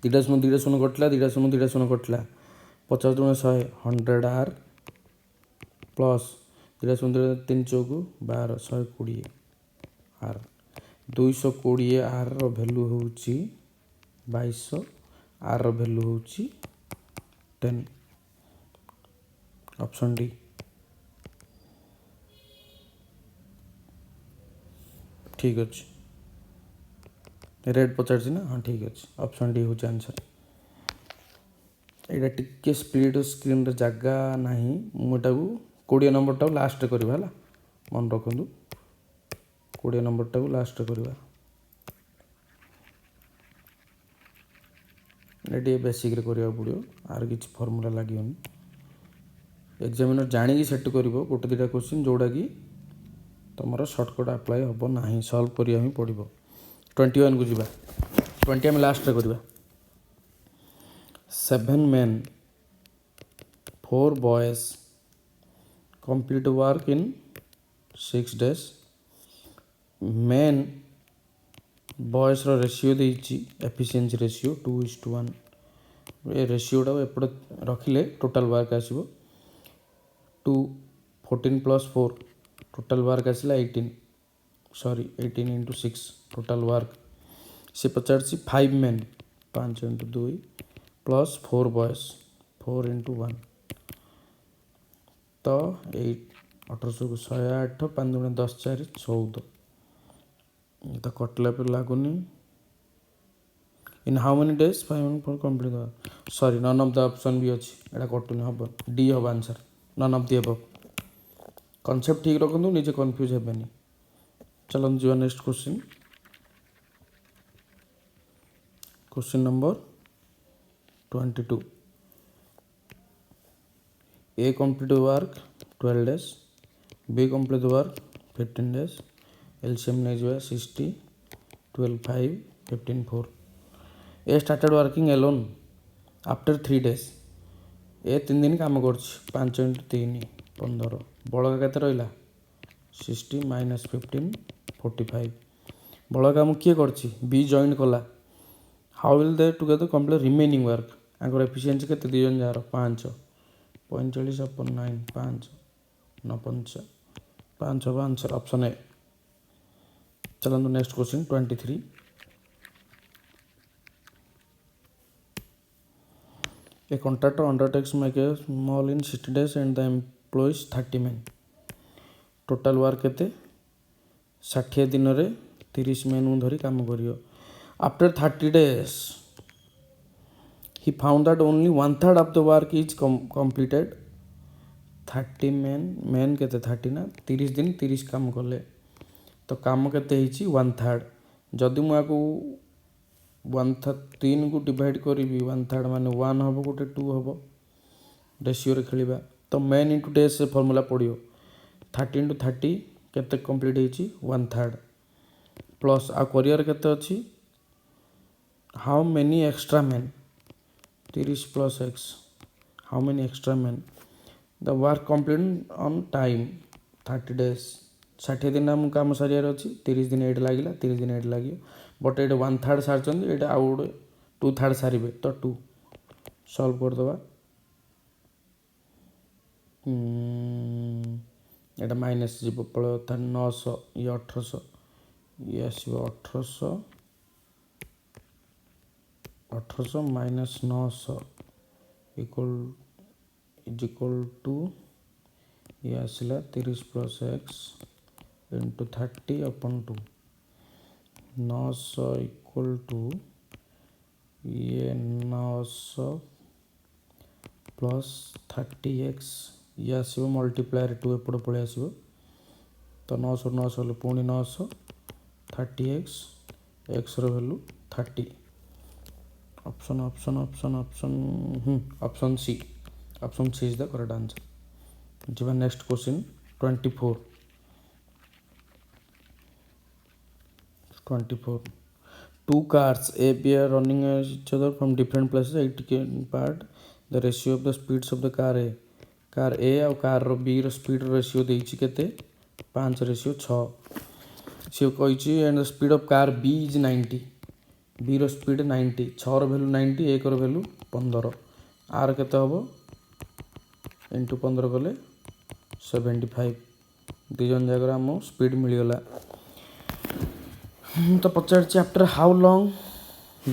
दुटा शून्य कटला 50 100 100 आर प्लस 3 चौक 12 120 आर 220 आर भैल्यू हूँ 2200 आर भैल्यू हूँ 10 ऑप्शन डी। ठीक अच्छे रेट पचार ना हाँ ठीक अच्छे ऑप्शन डी हूँ आंसर। यहाँ टिके स्प्लिट स्क्रीन जगह ना मुझे 20 नंबर टाक लास्ट करवा है मन रखु 20 नंबर टाक लास्ट करवा ये बेसिक करने पड़ो आर कि फर्मूला लगे एग्जामिनर जाणी सेट कर गोटे 2टा क्वेश्चन जोड़ा कि तुम सर्टकट अप्लाई हम ना सल्व करा पड़ो। 21 को जीवा 20 आम लास्ट करवा 7 men 4 boys complete work in 6 days men boys row ratio देइछि efficiency ratio 2:1 ये रेशियोटा एपटे रखिले टोटल वर्क आसीबो 2 14 + 4 टोटल वर्क आसला 18 × 6 टोटल वर्क से पचार 5 men 5 × 2 प्लस 4 बॉयज 4 × 1 तो 8 1800 को 108 5 × 10 4 14 तो कटला पे लगुनि in how many days 5 4 complete sorry none of the option भी अच्छी एटा कटुनि हम डी हम answer none of the above concept ठीक रखु निजे कन्फ्यूज हेबेनी। चलो जीवा next question number 22 A complete work 12 days B complete work 15 days LCM नहीं 60 12 5 15 4 A started working alone after 3 days A 3 दिन काम कर 5 × 3 15 बड़का केते रहा 60 माइनस 15 45 बड़का मुझे किए कर बी जॉइन कला how will they together complete remaining work Anchor efficiency के दु जन जार 5 45 अपन 9 5 9 5 5 5 ऑप्शन ए चलते next question 23 a contractor undertakes make a small in 60 days and the employees 30 men total work केते 60 दिन रे 30 men धरी काम करियो after 30 days he found that only 1/3 of the work is completed 30 men केते 30 ना 30 दिन 30 काम कले तो काम केते हिची 1/3 जदि मु आकु 3 को डिवाइड करी 1/3 माने 1 हबो गोटे 2 हबो रेशियो रे खेलिबा तो मेन इनटू डेज से फार्मूला पड़ियो 30 × 30 केते कंप्लीट हिची 1/3 प्लस आ करियर केते अछि how many extra main 30 + x how many extra main the work complete on time 30 days 60 दिन आम काम सारियार अच्छी 30 दिन ये लगे 30 दिन ये लगे बट ये 1/3 सारी ये आउ गोटे 2/3 सारे तो 2 सल्व करदे ये माइनस जीव पल 900 ये 1800 ये आसो 1800 माइनस 900 इक्वल टू ये आसला 30 + x इंटू 30 अपन 2 900 इक्वल टू ये 900 प्लस 30x ये आसो मल्टीप्लायर 2 एपट पलि आसो तो 900 900 पुणी 900 30x x value 30 option option option option option C is the correct answer जी next question 24 two cars A B are running each other from different places 80 km apart the ratio of the speeds of the car A और car B रो speed ratio देछि केते 5:6 से कहिछि and the speed of car B is 90 B रो speed 90 6 रो value 90 1 रो value 15 आर केते हबो इंटू 15 कले 75 दु जन जागर हम स्पीड मिल गला तो पचार after how long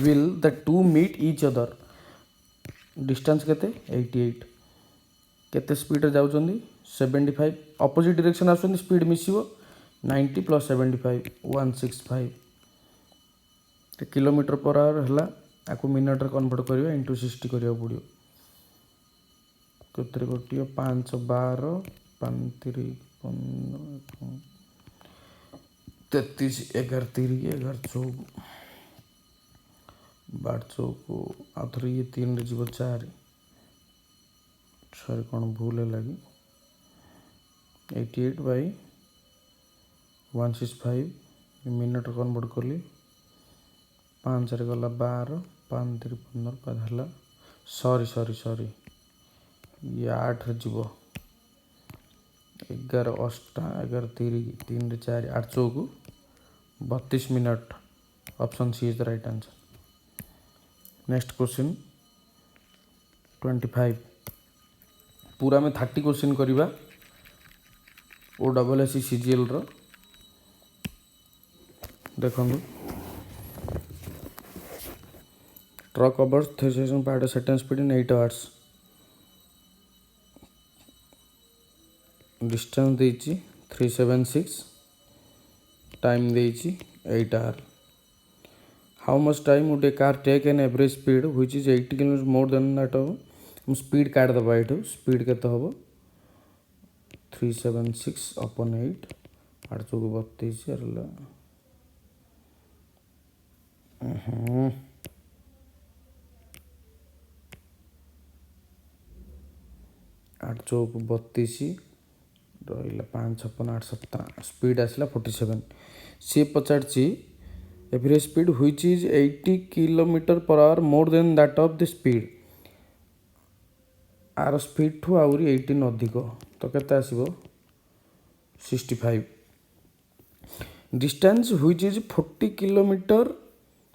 will the two meet each other distance केते 88 केते स्पीड रे जाउछंदी 75 ऑपोजिट डायरेक्शन आछंदी स्पीड मिसिबो 90 + 75 165 तो किलोमीटर पर आवर हला आकु मिनट रे कन्वर्ट करियो इनटू 60 करियो पड़ियो केते गोटियो 5 12 5 3 15 33 11 3 11 14 12 14 आथर ये 3 रे जीव 4 सॉरी कौन भूल है लगी 88/165 मिनट कन्वर्ट कली 5 रे गला 12 5 3 15 पहला सॉरी ये 8 रे जीव 11 8 11 3 रे 4 8 14 32 minute option C is the right answer next question 25 पूरा में 30 क्वेश्चन करिबा OSSC CGL रो देखंदु truck covers 3 per second speed in 8 hours distance देछि 376 टाइम देछि 8 hour how much time would a car take an average speed which is 80 km more than that हम speed काट दबा एठो स्पीड केते होबो 376 अपन 8 8 चौक 32 हरला 8 चौक 32 रहा 5 56 8 7 स्पीड आसला 47 सी पचार average speed which is 80 kilometre per hour more than that of the speed आर स्पीड ठू आउरी 18 अधिक तो केते आसीबो 65 distance which is 40 kilometre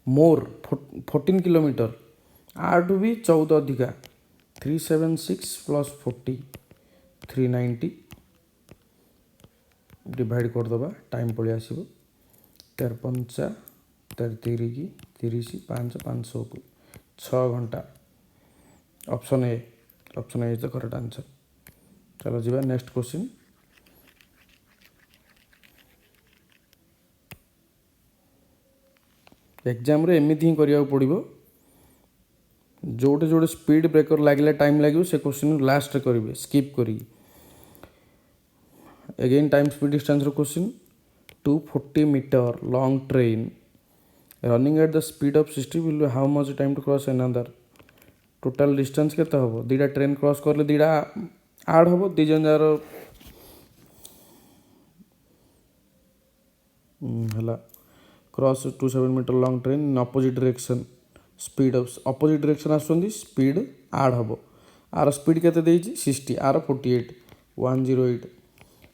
more 14 kilometre आठ भी 14 अधिका 376 प्लस 40 390 डिवाइड करदे टाइम पलि आसो 13 पंचा 13 की 30 5 500 को 6 घंटा option A is the correct answer. चलो जी नेक्स्ट क्वेश्चन एग्जाम रे एमती ही करिया पड़ो जोटे जोटे स्पीड ब्रेकर लगे टाइम लगे से क्वेश्चन लास्ट करेंगे स्किप करी again time speed distance question 240 metre long train running at the speed of 60 will how much time to cross another total distance केते हम दीटा ट्रेन क्रॉस करले दीटा आड हम दी जन जार हला cross 27 metre long train in opposite direction speed opposite direction आसुंदी speed add हम आर स्पीड केते देछि 60 आर 48 108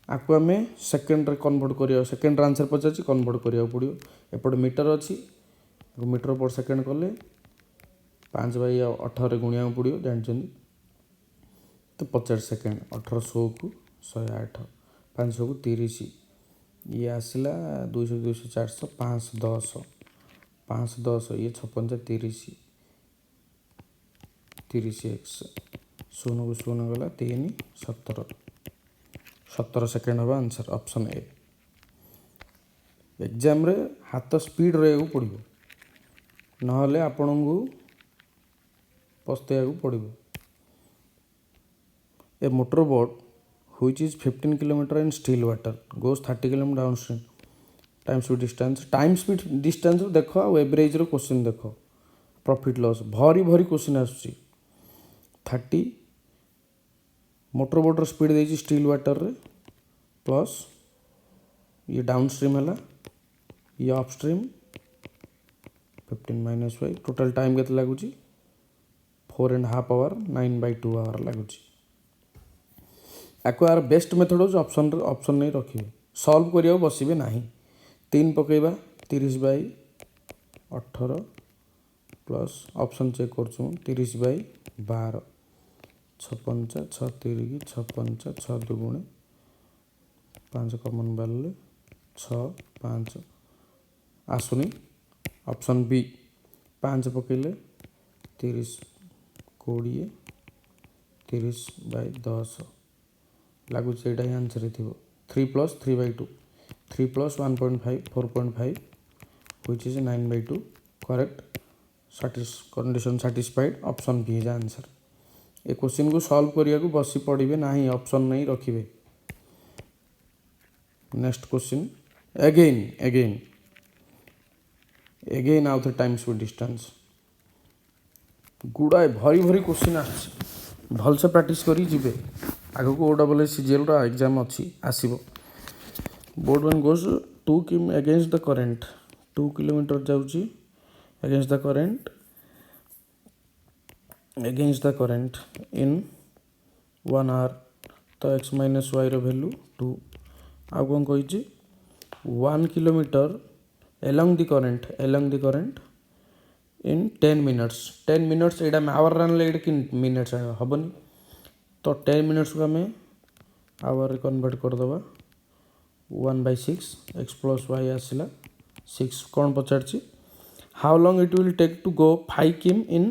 आपको आम सेकेंड कन्वर्ट करिया सेकेंड आंसर पचार कन्वर्ट करिया पड़ो एपटे मीटर अच्छी मीटर पर सेकेंड कले 5/18 गुणिया पड़ो जानते तो 50 सेकेंड 1800 को 108 500 को 30 ये आसला 200 200 400 510 510 ये 56 30 30 एक्स 0 को 0 गला 3 17 सेकेंड हम आंसर ऑप्शन ए एग्जाम रे हाथ स्पीड रहा पड़ो नहले आपण को पस्तेया पड़ो A motor boat which is 15 kilometre in still water goes 30 kilometre downstream time speed distance देख आ एवरेज क्वेश्चन देख प्रॉफिट लॉस भरी भरी क्वेश्चन आसुची 30 मोटर बोटर स्पीड देछि स्टिल वाटर रे प्लस ये डाउन स्ट्रीम है ये अप स्ट्रीम 15 - 5 टोटल टाइम केते लगुची 4.5 आवर 9/2 आवर लगुची यार बेस्ट मेथड हो ऑप्शन नहीं रखिए सॉल्व करिया बसबे ना 3 पकेबा 30/18 प्लस ऑप्शन चेक कर 30/12 6 5 6 3 की 6 5 6 2 5 कमन बाले 6 5 आसुनी ऑप्शन बी 5 पकेले 30 20 30/10 लगुच यहाँ ही आंसर थी 3 + 3/2 3 + 1.5 4.5 which is 9/2 correct condition satisfied option B है आंसर ए क्वेश्चन को सॉल्व करिया को बसी पड़े ना ऑप्शन नहीं रखिए नेक्स्ट क्वेश्चन अगेन आउ थे टाइम स्पीड डिस्टेंस गुड़ाए भरी भरी क्वेश्चन भल से प्रैक्टिस करी जिबे आगो को OSSCGL एग्जाम अच्छी आसब boat one goes 2 km against the current 2 kilometre जाऊँगी against the current in 1 hour तो x - y वैल्यू 2 आउ कौन कही 1 kilometre along the current in 10 minutes यहाँ आवर रन कि मिनट्स हेनी तो 10 मिनट्स को आम आवर कन्वर्ट करदे 1/6 x + y आसला 6 कौन पचार how long it will take to go 5 km in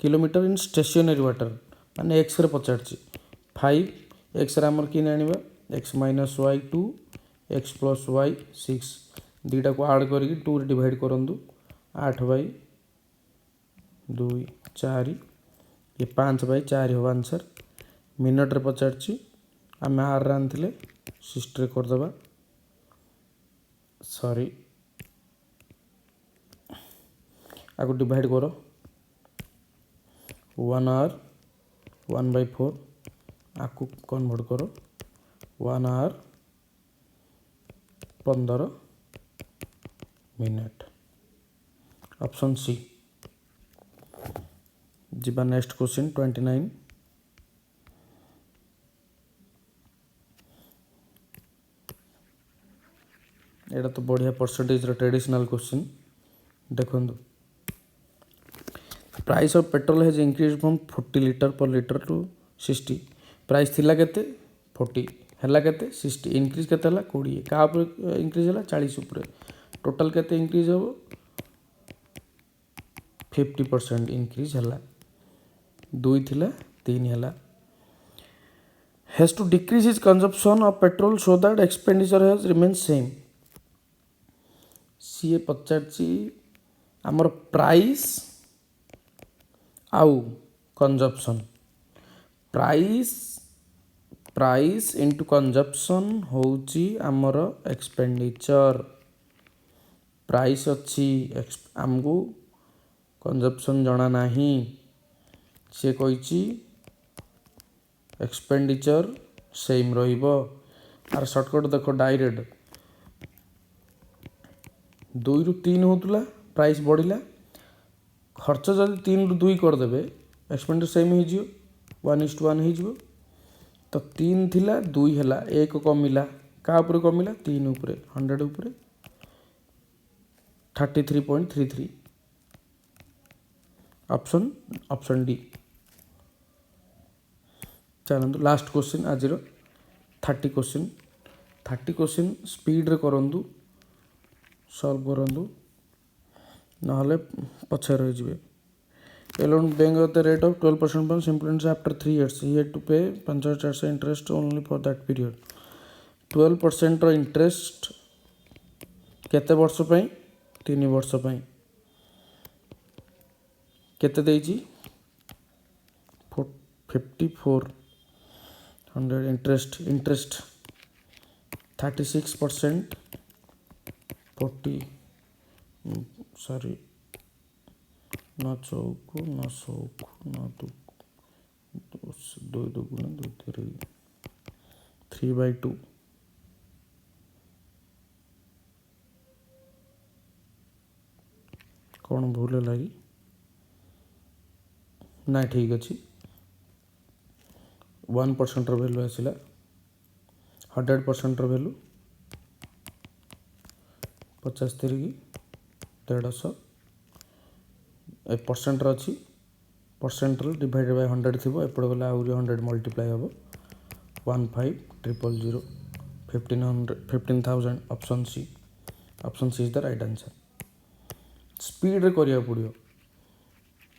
kilometre in stationary water माने एक्स रे पचार 5 एक्स आमर कि आने x - y 2 x + y 6 दुईटा को आड करके 2 डिवाइड करूँ 8/2 4 ये 5/4 हम आंसर मिनट रे पचार आम आर रान थे 60 करदे सॉरी आगे डिवाइड कर 1 आवर 1/4 आपको कन्वर्ट करो 1 आवर 15 मिनट ऑप्शन सी। जिबा नेक्स्ट क्वेश्चन 29। एटा तो बढ़िया परसेंटेज ट्रेडिशनल क्वेश्चन देखो। Price of petrol has increase from 40 litre पर लीटर टू 60। प्राइस थिला केते 40 हैला केते 60 इंक्रीज केते हला 20 का ऊपर इंक्रीज हला 40 ऊपर टोटल केते इंक्रीज हो 50% इंक्रीज हला 2 थिला 3 हला। Has to decrease his consumption of petrol so that expenditure has remain same. सीए पचारची आमर प्राइस आउ consumption price price into consumption होउची आमर एक्सपेंडिचर। प्राइस अच्छी आमको कंजप्शन जना नहीं से कही एक्सपेंडिचर सेम रहिबो। आर शॉर्टकट देखो डायरेक्ट 2 रु 3 होतला प्राइस बढ़िला खर्च जब 3 रु 2 करदेवे एक्सपेंडिचर सेम हो 1:1 हो तो 3 थिला 2 हैला 1 कमिला का ऊपर कमिला 3 ऊपर 100 ऊपर 33.33 ऑप्शन डी। चलतु लास्ट क्वेश्चन आज 30 क्वेश्चन स्पीड रे करंतु सॉल्व करंतु नहले पछे रह जिवे। A loan bank at the rate of 12% per simple interest after 3 years. He had to pay 5,400 interest only for that period. 12% ର इंटरेस्ट केते वर्ष पई 3 वर्ष पई केते देइची 5400 इंटरेस्ट 36% 40 सॉरी न चौक न सौक न दो दुगुण 2 3/2 कौन भूल लगी ना ठीक अच्छे 1% वैल्यू आसला 100% वैल्यू 75 150 परसेंट अच्छी परसेंट डिवाइड बाय 100 थी एपटे गला आउरी 100 मल्टीप्लाई हम 15,000 15,000 option C is the right answer. Speed रे करिया पड़ियो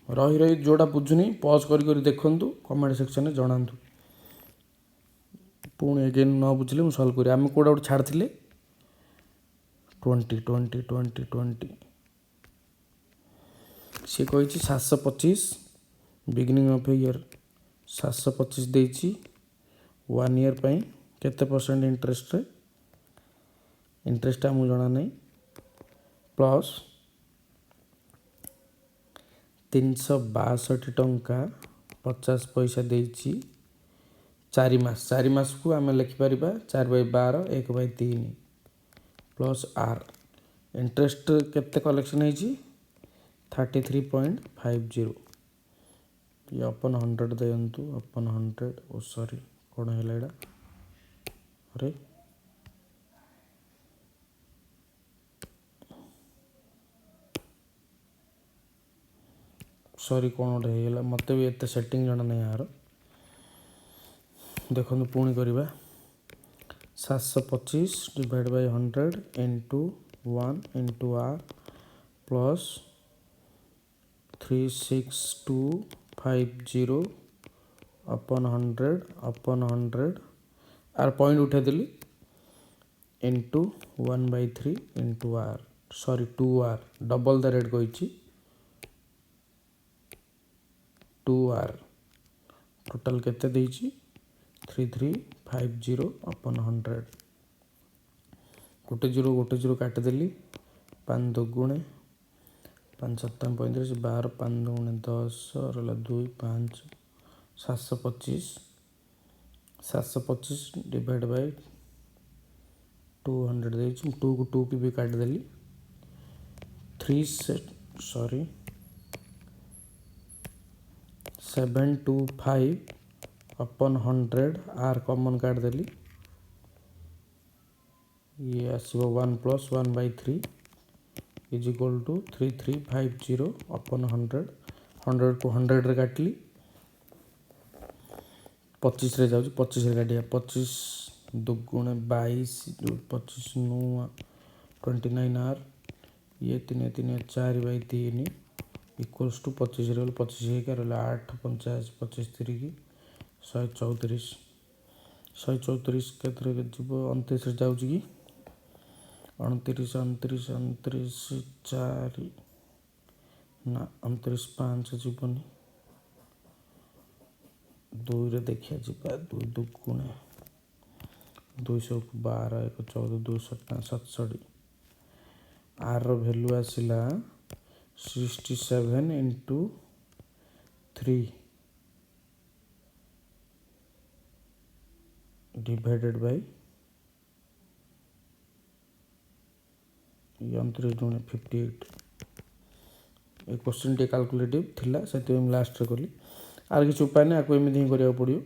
रही रही जोड़ा बुझुनी पॉज करी देखु कमेंट सेक्शन में जनातु पुणी अगेन न बुझे मुझे सल्व करी आम कौटा गोटे छाड़ी 20 सी कही 725 बिगिनिंग ऑफ ईयर 725 देची 1 ईयर पाई केते परसेंट इंटरेस्ट आमको जना नहीं प्लस 362 टंका 50 पैसा देची 4 मास को आम लिखिपर 4/12 1/3 प्लस आर इंटरेस्ट केते कलेक्शन है 33.50 ये अपन 100 दिंतु अपन 100 ओ सॉरी कौन है एडा अरे सॉरी कौन गोटे होगा मत भी एत सेटिंग जना नहीं यार देखो पुणी करवा 725 divide by 100 into 1 into R plus 36250 अपन 100 आर पॉइंट उठे दिली into 1/3 into R sorry 2r double the rate कही 2r टोटल केते देची 3350 अपन 100 गोटे जीरो काटिदेली 5 2 5 7 35 12 5 2 10 रहा 2 5 725 डिवाइड बाय 200 2 को 2 की भी काटिदेली 3 सॉरी 725 अपन 100 आर कॉमन काट देली ये आसो 1 + 1/3 इज इक्वल टू 3350 अपन 100 100 को 100 रे काटली 25 रे जाऊँ 25 रे काटिया 25 दुगुणे 22 25 नु 29 आर ये 3 3 4/3 इक्वल्स टू 25 रे 25 के रहा 8 50 25 3 134 134 के 29 रे जाऊँ कि 29 29 29 4 ना 29 5 जीवनी 2 रे देखिया जीवा 2 दुगुणे 212 1 14 267 आर रो वैल्यू आसिला 67 × 3 डिवाइडेड बाय 58 ये क्वेश्चन टे कैलकुलेटिव थिला से लास्ट रे कली आर किसी उपाय नहीं आपको एमती ही करा पड़ो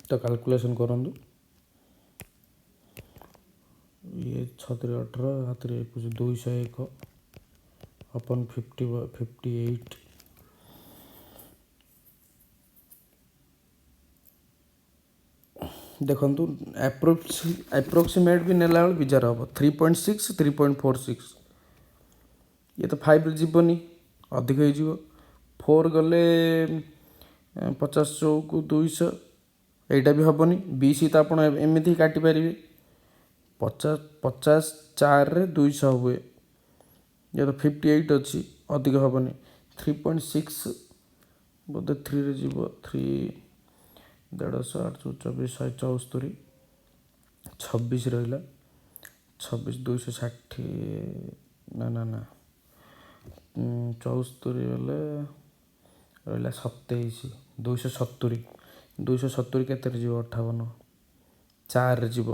तो कैलकुलेशन करूँ ये 6 18 हाथ 201 अपन 58 देखु एप्रोक्सीमेट भी नेला विचार हम 3.6 3.46 ये तो 5 जीवनी अधिक हो 4 गले 50 चौक 200 यहाँ भी हेनी 20 तो आप एमती ही काटिपारे 50 50 4 रे 200 हुए ये तो 58 अच्छी अधिक हेनी 3.6 बोधे 3 रे जीव 3 150 8 24 174 26 रहा 26 260 ना ना ना 74 गले रहा 27 270 270 के 58 4 जीव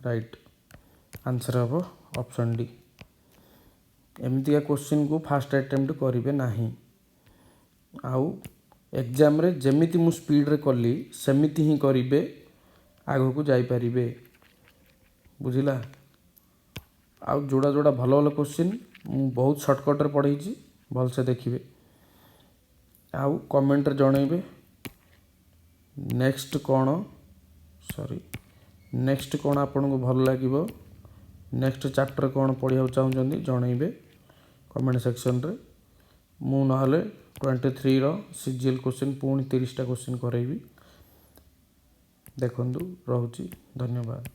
राइट आंसर हम ऑप्शन डी एमती क्वेश्चन को फास्ट अटेम्प्ट करेंगे ना आउ एग्जाम रे जेमिति मु स्पीड रे कली सेमिति ही करेंगे आग को जापारे बुझिला आउ जोड़ा जोड़ा भल भल क्वेश्चन मु बहुत सर्टकट रे पढ़ाई भलसे देखिए आउ कमेंट रे जनइबे नेक्स्ट कौन सॉरी नेक्स्ट कौन आपन को भल लगे नेक्स्ट चैप्टर कौन पढ़ा चाहते जनइबे कमेंट सेक्शन रे मु नहले 23 रो सीजीएल क्वेश्चन पुणी 30टा क्वेश्चन करेबी देखंतु रहुची धन्यवाद।